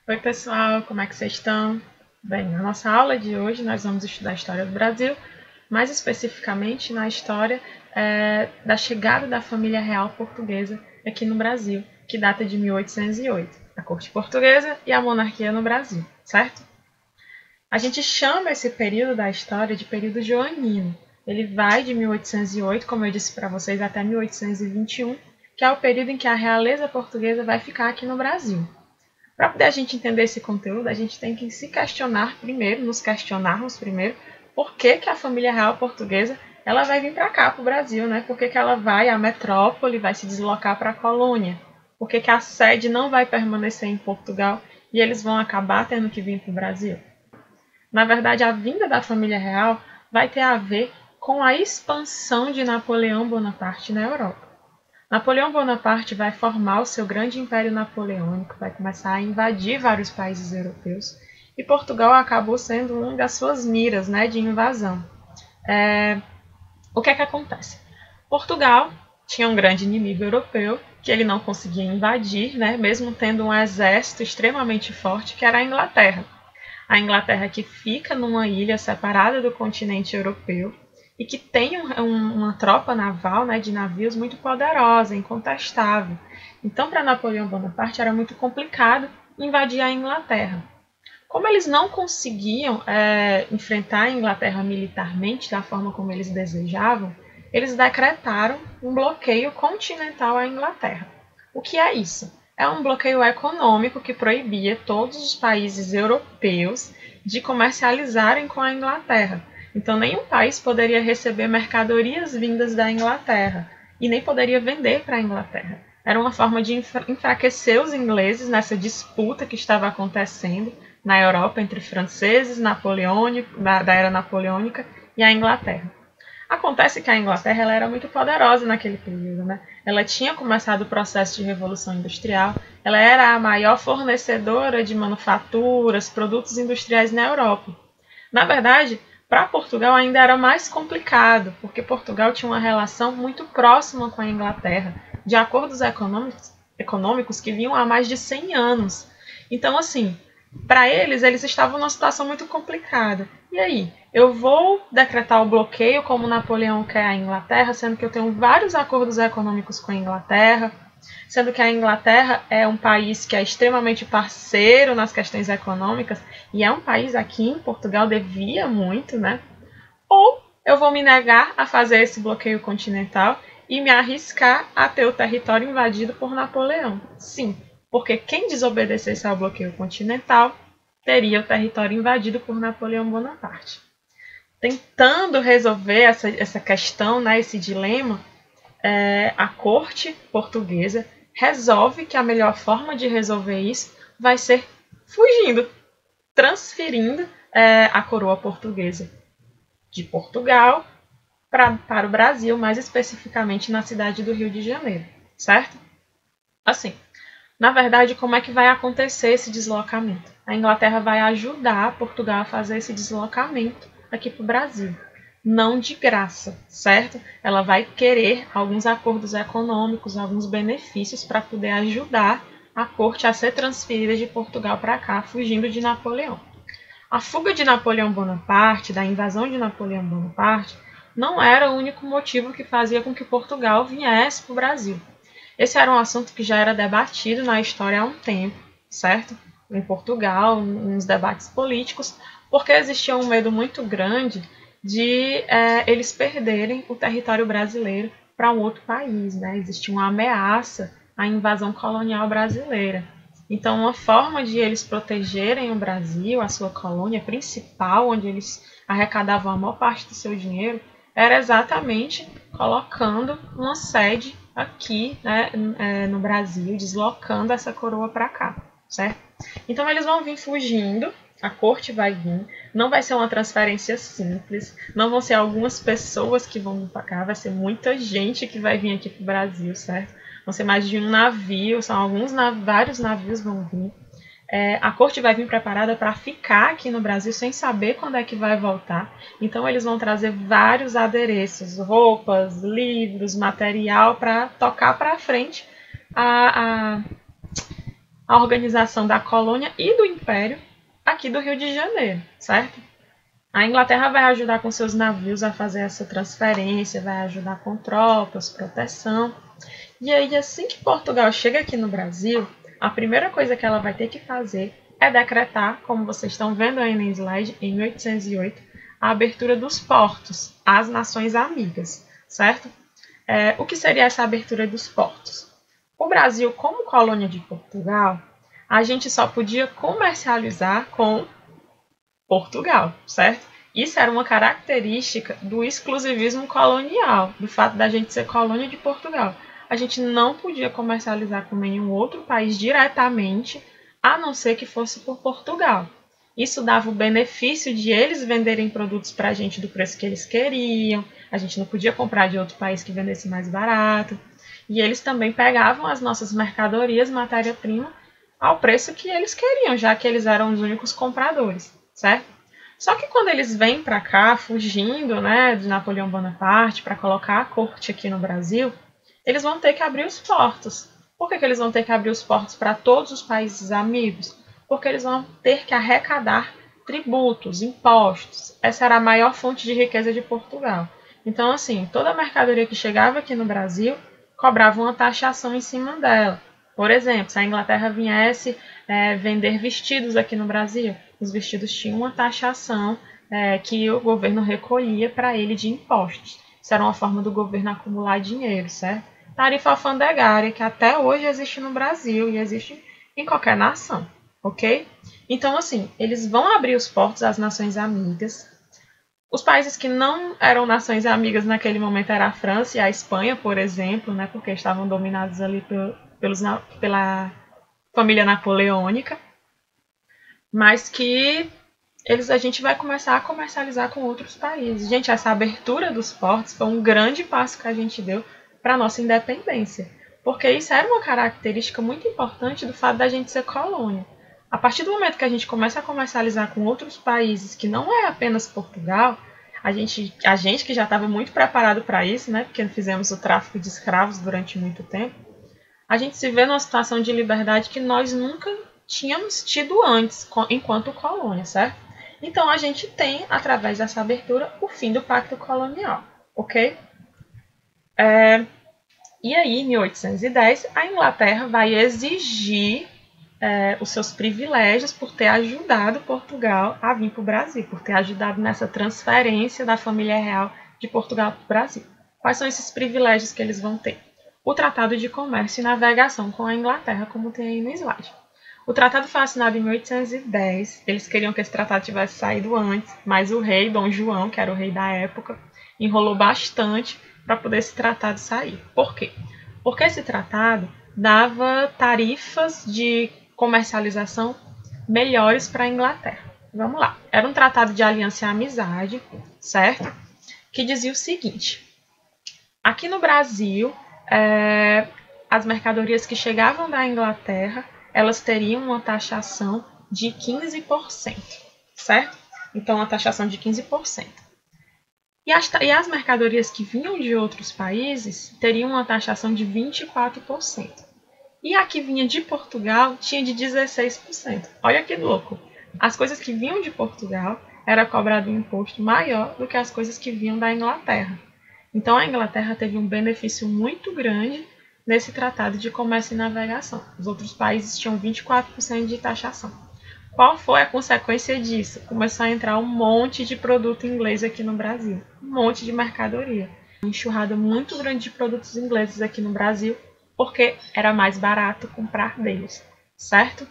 Oi pessoal, como é que vocês estão? Bem, na nossa aula de hoje nós vamos estudar a história do Brasil, mais especificamente na história da chegada da família real portuguesa aqui no Brasil, que data de 1808, a corte portuguesa e a monarquia no Brasil, certo? A gente chama esse período da história de período joanino. Ele vai de 1808, como eu disse para vocês, até 1821, que é o período em que a realeza portuguesa vai ficar aqui no Brasil. Para poder a gente entender esse conteúdo, a gente tem que se questionar primeiro, nos questionarmos primeiro, por que a família real portuguesa ela vai vir para cá, para o Brasil, né? Por que ela vai, a metrópole vai se deslocar para a colônia? Por que a sede não vai permanecer em Portugal e eles vão acabar tendo que vir para o Brasil? Na verdade, a vinda da família real vai ter a ver com a expansão de Napoleão Bonaparte na Europa. Napoleão Bonaparte vai formar o seu grande império napoleônico, vai começar a invadir vários países europeus e Portugal acabou sendo uma das suas miras, né, de invasão. O que é que acontece? Portugal tinha um grande inimigo europeu que ele não conseguia invadir, né, mesmo tendo um exército extremamente forte, que era a Inglaterra. A Inglaterra que fica numa ilha separada do continente europeu e que tem uma tropa naval, né, de navios muito poderosa, incontestável. Então, para Napoleão Bonaparte era muito complicado invadir a Inglaterra. Como eles não conseguiam enfrentar a Inglaterra militarmente da forma como eles desejavam, eles decretaram um bloqueio continental à Inglaterra. O que é isso? É um bloqueio econômico que proibia todos os países europeus de comercializarem com a Inglaterra. Então, nenhum país poderia receber mercadorias vindas da Inglaterra e nem poderia vender para a Inglaterra. Era uma forma de enfraquecer os ingleses nessa disputa que estava acontecendo na Europa entre franceses da era napoleônica e a Inglaterra. Acontece que a Inglaterra ela era muito poderosa naquele período, né? Ela tinha começado o processo de revolução industrial, ela era a maior fornecedora de manufaturas, produtos industriais na Europa. Na verdade, para Portugal ainda era mais complicado, porque Portugal tinha uma relação muito próxima com a Inglaterra, de acordos econômicos que vinham há mais de 100 anos. Então, assim, para eles estavam numa situação muito complicada. E aí, eu vou decretar o bloqueio como Napoleão quer a Inglaterra, sendo que eu tenho vários acordos econômicos com a Inglaterra, sendo que a Inglaterra é um país que é extremamente parceiro nas questões econômicas e é um país aqui em Portugal devia muito, né? Ou eu vou me negar a fazer esse bloqueio continental e me arriscar a ter o território invadido por Napoleão. Sim, porque quem desobedecesse ao bloqueio continental teria o território invadido por Napoleão Bonaparte. Tentando resolver essa questão, né, esse dilema, a corte portuguesa resolve que a melhor forma de resolver isso vai ser fugindo, transferindo a coroa portuguesa de Portugal para o Brasil, mais especificamente na cidade do Rio de Janeiro, certo? Assim, na verdade, como é que vai acontecer esse deslocamento? A Inglaterra vai ajudar Portugal a fazer esse deslocamento aqui para o Brasil. Não de graça, certo? Ela vai querer alguns acordos econômicos, alguns benefícios para poder ajudar a corte a ser transferida de Portugal para cá, fugindo de Napoleão. A fuga de Napoleão Bonaparte, da invasão de Napoleão Bonaparte, não era o único motivo que fazia com que Portugal viesse para o Brasil. Esse era um assunto que já era debatido na história há um tempo, certo? Em Portugal, nos debates políticos, porque existia um medo muito grande de eles perderem o território brasileiro para um outro país, né? Existia uma ameaça à invasão colonial brasileira. Então, uma forma de eles protegerem o Brasil, a sua colônia principal, onde eles arrecadavam a maior parte do seu dinheiro, era exatamente colocando uma sede aqui, né, no Brasil, deslocando essa coroa para cá, certo? Então, eles vão vir fugindo, a corte vai vir, não vai ser uma transferência simples, não vão ser algumas pessoas que vão vir para cá, vai ser muita gente que vai vir aqui para o Brasil, certo? Vão ser mais de um navio, são vários navios vão vir. A corte vai vir preparada para ficar aqui no Brasil sem saber quando é que vai voltar. Então, eles vão trazer vários adereços, roupas, livros, material para tocar para frente a organização da colônia e do império aqui do Rio de Janeiro, certo? A Inglaterra vai ajudar com seus navios a fazer essa transferência, vai ajudar com tropas, proteção. E aí, assim que Portugal chega aqui no Brasil, a primeira coisa que ela vai ter que fazer é decretar, como vocês estão vendo aí no slide, em 1808, a abertura dos portos às nações amigas, certo? O que seria essa abertura dos portos? O Brasil, como colônia de Portugal, a gente só podia comercializar com Portugal, certo? Isso era uma característica do exclusivismo colonial, do fato da gente ser colônia de Portugal. A gente não podia comercializar com nenhum outro país diretamente, a não ser que fosse por Portugal. Isso dava o benefício de eles venderem produtos para a gente do preço que eles queriam, a gente não podia comprar de outro país que vendesse mais barato, e eles também pegavam as nossas mercadorias, matéria-prima, ao preço que eles queriam, já que eles eram os únicos compradores, certo? Só que quando eles vêm para cá, fugindo, né, de Napoleão Bonaparte, para colocar a corte aqui no Brasil, eles vão ter que abrir os portos. Por que eles vão ter que abrir os portos para todos os países amigos? Porque eles vão ter que arrecadar tributos, impostos. Essa era a maior fonte de riqueza de Portugal. Então, assim, toda a mercadoria que chegava aqui no Brasil cobrava uma taxação em cima dela. Por exemplo, se a Inglaterra viesse vender vestidos aqui no Brasil, os vestidos tinham uma taxação que o governo recolhia para ele de impostos. Isso era uma forma do governo acumular dinheiro, certo? Tarifa alfandegária, que até hoje existe no Brasil e existe em qualquer nação, ok? Então, assim, eles vão abrir os portos às nações amigas. Os países que não eram nações amigas naquele momento eram a França e a Espanha, por exemplo, né, porque estavam dominados ali pela família napoleônica, mas que a gente vai começar a comercializar com outros países. Gente, essa abertura dos portos foi um grande passo que a gente deu para a nossa independência, porque isso era uma característica muito importante do fato da gente ser colônia. A partir do momento que a gente começa a comercializar com outros países, que não é apenas Portugal, a gente que já estava muito preparado para isso, né, porque fizemos o tráfico de escravos durante muito tempo, a gente se vê numa situação de liberdade que nós nunca tínhamos tido antes, enquanto colônia, certo? Então, a gente tem, através dessa abertura, o fim do Pacto Colonial, ok? E aí, em 1810, a Inglaterra vai exigir os seus privilégios por ter ajudado Portugal a vir para o Brasil, por ter ajudado nessa transferência da família real de Portugal para o Brasil. Quais são esses privilégios que eles vão ter? O Tratado de Comércio e Navegação com a Inglaterra, como tem aí no slide. O tratado foi assinado em 1810, eles queriam que esse tratado tivesse saído antes, mas o rei, Dom João, que era o rei da época, enrolou bastante para poder esse tratado sair. Por quê? Porque esse tratado dava tarifas de comercialização melhores para a Inglaterra. Vamos lá. Era um tratado de aliança e amizade, certo? Que dizia o seguinte: aqui no Brasil, as mercadorias que chegavam da Inglaterra, elas teriam uma taxação de 15%, certo? Então, uma taxação de 15%. E as mercadorias que vinham de outros países teriam uma taxação de 24%. E a que vinha de Portugal tinha de 16%. Olha que louco! As coisas que vinham de Portugal era cobrado um imposto maior do que as coisas que vinham da Inglaterra. Então, a Inglaterra teve um benefício muito grande nesse tratado de comércio e navegação. Os outros países tinham 24% de taxação. Qual foi a consequência disso? Começou a entrar um monte de produto inglês aqui no Brasil. Um monte de mercadoria. Uma enxurrada muito grande de produtos ingleses aqui no Brasil, porque era mais barato comprar deles, certo?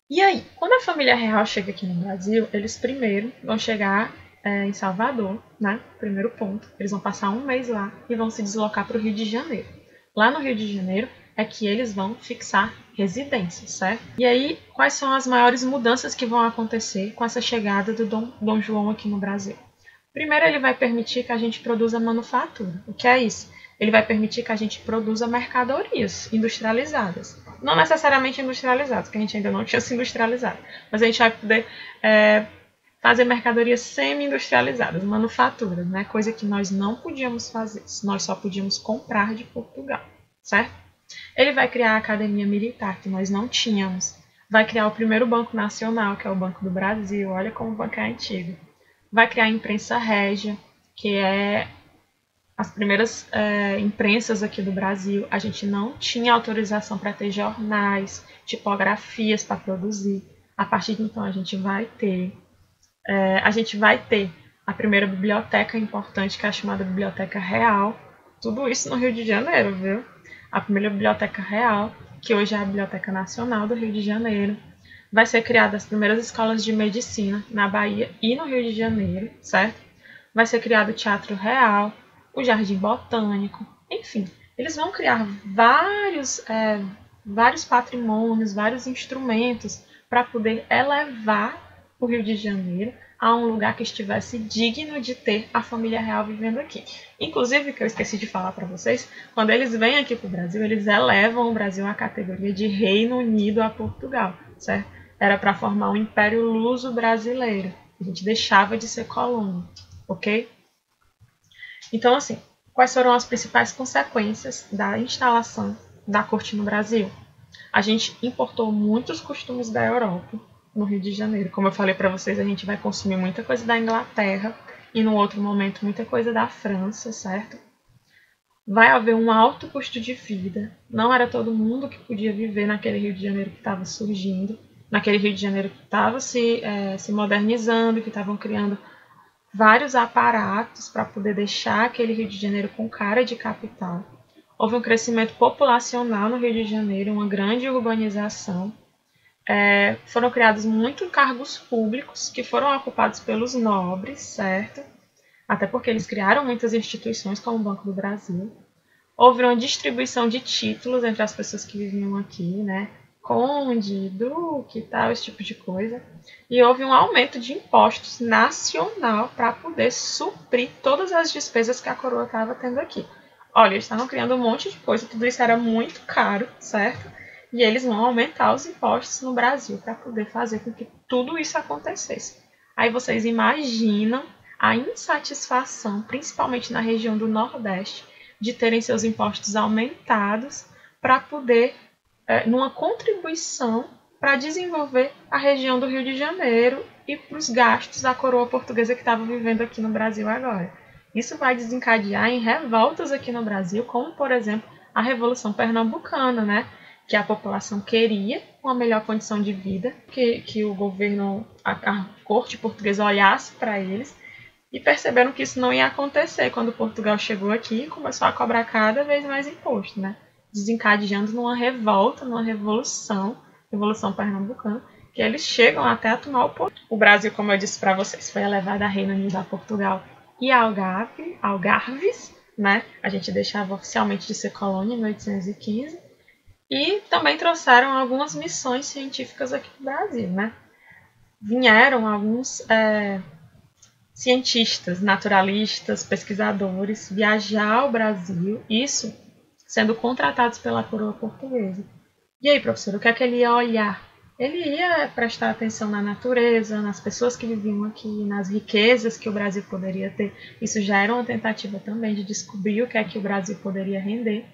E aí, quando a família real chega aqui no Brasil, eles primeiro vão chegar em Salvador, né? Primeiro ponto. Eles vão passar um mês lá e vão se deslocar para o Rio de Janeiro. Lá no Rio de Janeiro é que eles vão fixar residência, certo? E aí, quais são as maiores mudanças que vão acontecer com essa chegada do Dom João aqui no Brasil? Primeiro, ele vai permitir que a gente produza manufatura. O que é isso? Ele vai permitir que a gente produza mercadorias industrializadas. Não necessariamente industrializadas, porque a gente ainda não tinha se industrializado. Mas a gente vai poder fazer mercadorias semi-industrializadas, manufaturas, né? Coisa que nós não podíamos fazer. Nós só podíamos comprar de Portugal, certo? Ele vai criar a Academia Militar, que nós não tínhamos. Vai criar o primeiro Banco Nacional, que é o Banco do Brasil. Olha como o banco é antigo. Vai criar a Imprensa Régia, que é as primeiras imprensas aqui do Brasil. A gente não tinha autorização para ter jornais, tipografias para produzir. A partir de então a gente vai ter a primeira biblioteca importante, que é a chamada Biblioteca Real. Tudo isso no Rio de Janeiro, viu? A primeira Biblioteca Real, que hoje é a Biblioteca Nacional do Rio de Janeiro. Vai ser criada as primeiras escolas de medicina na Bahia e no Rio de Janeiro, certo? Vai ser criado o Teatro Real, o Jardim Botânico, enfim. Eles vão criar vários patrimônios, vários instrumentos para poder elevar o Rio de Janeiro a um lugar que estivesse digno de ter a família real vivendo aqui. Inclusive, que eu esqueci de falar para vocês, quando eles vêm aqui para o Brasil, eles elevam o Brasil à categoria de Reino Unido a Portugal, certo? Era para formar um Império Luso-Brasileiro. A gente deixava de ser colônia, ok? Então, assim, quais foram as principais consequências da instalação da corte no Brasil? A gente importou muitos costumes da Europa no Rio de Janeiro. Como eu falei para vocês, a gente vai consumir muita coisa da Inglaterra e, no outro momento, muita coisa da França, certo? Vai haver um alto custo de vida. Não era todo mundo que podia viver naquele Rio de Janeiro que estava surgindo, naquele Rio de Janeiro que estava se modernizando, que estavam criando vários aparatos para poder deixar aquele Rio de Janeiro com cara de capital. Houve um crescimento populacional no Rio de Janeiro, uma grande urbanização. Foram criados muitos cargos públicos que foram ocupados pelos nobres, certo? Até porque eles criaram muitas instituições, como o Banco do Brasil. Houve uma distribuição de títulos entre as pessoas que viviam aqui, né? Conde, duque e tal, esse tipo de coisa. E houve um aumento de impostos nacional para poder suprir todas as despesas que a coroa estava tendo aqui. Olha, eles estavam criando um monte de coisa, tudo isso era muito caro, certo? E eles vão aumentar os impostos no Brasil para poder fazer com que tudo isso acontecesse. Aí vocês imaginam a insatisfação, principalmente na região do Nordeste, de terem seus impostos aumentados para poder, numa contribuição para desenvolver a região do Rio de Janeiro e para os gastos da coroa portuguesa que estava vivendo aqui no Brasil agora. Isso vai desencadear em revoltas aqui no Brasil, como, por exemplo, a Revolução Pernambucana, né? Que a população queria uma melhor condição de vida, que o governo, a corte portuguesa olhasse para eles, e perceberam que isso não ia acontecer quando Portugal chegou aqui e começou a cobrar cada vez mais imposto, né? Desencadeando numa revolta, numa revolução pernambucana, que eles chegam até a tomar o poder. O Brasil, como eu disse para vocês, foi elevado a Reino Unido, a Portugal e a Algarves, né? A gente deixava oficialmente de ser colônia em 1815. E também trouxeram algumas missões científicas aqui no Brasil, né? Vieram alguns cientistas, naturalistas, pesquisadores viajar ao Brasil, isso sendo contratados pela coroa portuguesa. E aí, professor, o que é que ele ia olhar? Ele ia prestar atenção na natureza, nas pessoas que viviam aqui, nas riquezas que o Brasil poderia ter. Isso já era uma tentativa também de descobrir o que é que o Brasil poderia render.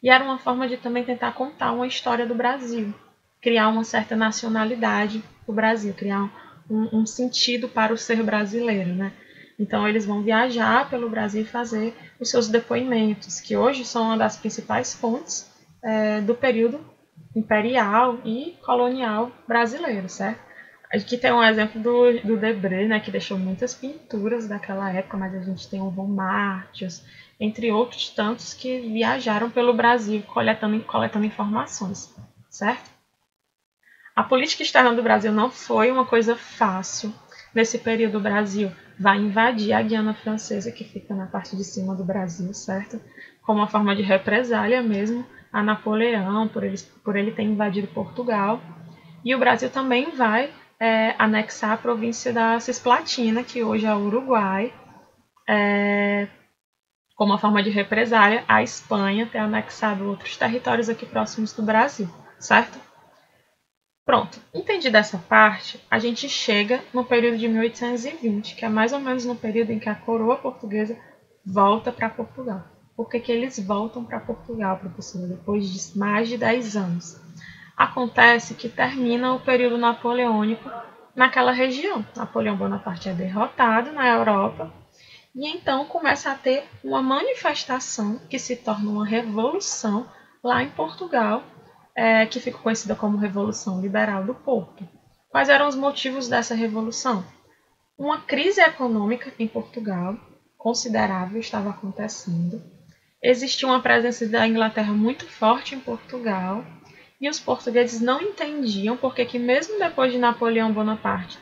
E era uma forma de também tentar contar uma história do Brasil, criar uma certa nacionalidade do Brasil, criar um sentido para o ser brasileiro, né? Então eles vão viajar pelo Brasil e fazer os seus depoimentos, que hoje são uma das principais fontes do período imperial e colonial brasileiro, certo? Aqui tem um exemplo do Debré, né, que deixou muitas pinturas daquela época, mas a gente tem o Von Martius, entre outros tantos que viajaram pelo Brasil coletando informações, certo? A política externa do Brasil não foi uma coisa fácil. Nesse período, o Brasil vai invadir a Guiana Francesa, que fica na parte de cima do Brasil, certo? Como uma forma de represália mesmo a Napoleão, por ele ter invadido Portugal. E o Brasil também vai anexar a província da Cisplatina, que hoje é o Uruguai, como uma forma de represália a Espanha ter anexado outros territórios aqui próximos do Brasil, certo? Pronto, entendida essa parte, a gente chega no período de 1820, que é mais ou menos no período em que a coroa portuguesa volta para Portugal. por que eles voltam para Portugal, professora, depois de mais de 10 anos. Acontece que termina o período napoleônico naquela região. Napoleão Bonaparte é derrotado na Europa e então começa a ter uma manifestação que se torna uma revolução lá em Portugal, que ficou conhecida como Revolução Liberal do Porto. Quais eram os motivos dessa revolução? Uma crise econômica em Portugal considerável estava acontecendo. Existia uma presença da Inglaterra muito forte em Portugal e os portugueses não entendiam porque que mesmo depois de Napoleão Bonaparte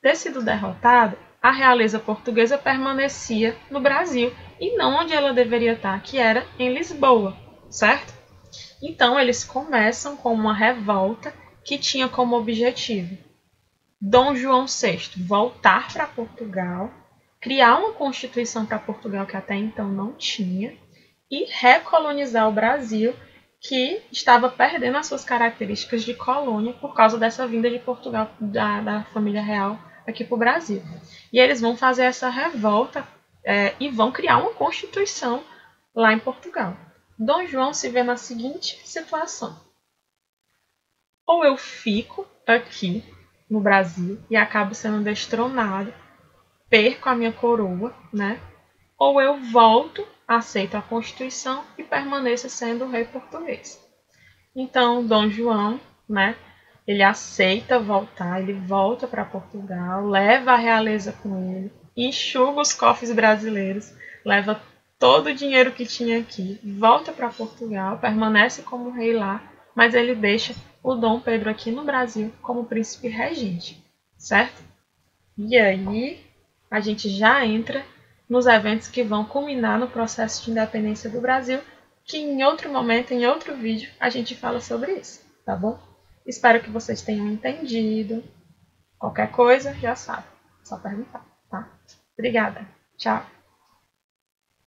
ter sido derrotado, a realeza portuguesa permanecia no Brasil e não onde ela deveria estar, que era em Lisboa, certo? Então eles começam com uma revolta que tinha como objetivo Dom João VI voltar para Portugal, criar uma constituição para Portugal que até então não tinha e recolonizar o Brasil, que estava perdendo as suas características de colônia por causa dessa vinda de Portugal, da família real aqui para o Brasil. E eles vão fazer essa revolta e vão criar uma constituição lá em Portugal. Dom João se vê na seguinte situação: ou eu fico aqui no Brasil e acabo sendo destronado, perco a minha coroa, né? Ou eu volto, aceito a Constituição e permaneço sendo o rei português. Então, Dom João, né? Ele aceita voltar, ele volta para Portugal, leva a realeza com ele, enxuga os cofres brasileiros, leva todo o dinheiro que tinha aqui, volta para Portugal, permanece como rei lá, mas ele deixa o Dom Pedro aqui no Brasil como príncipe regente, certo? E aí a gente já entra nos eventos que vão culminar no processo de independência do Brasil, que em outro momento, em outro vídeo, a gente fala sobre isso, tá bom? Espero que vocês tenham entendido. Qualquer coisa, já sabe, só perguntar, tá? Obrigada. Tchau.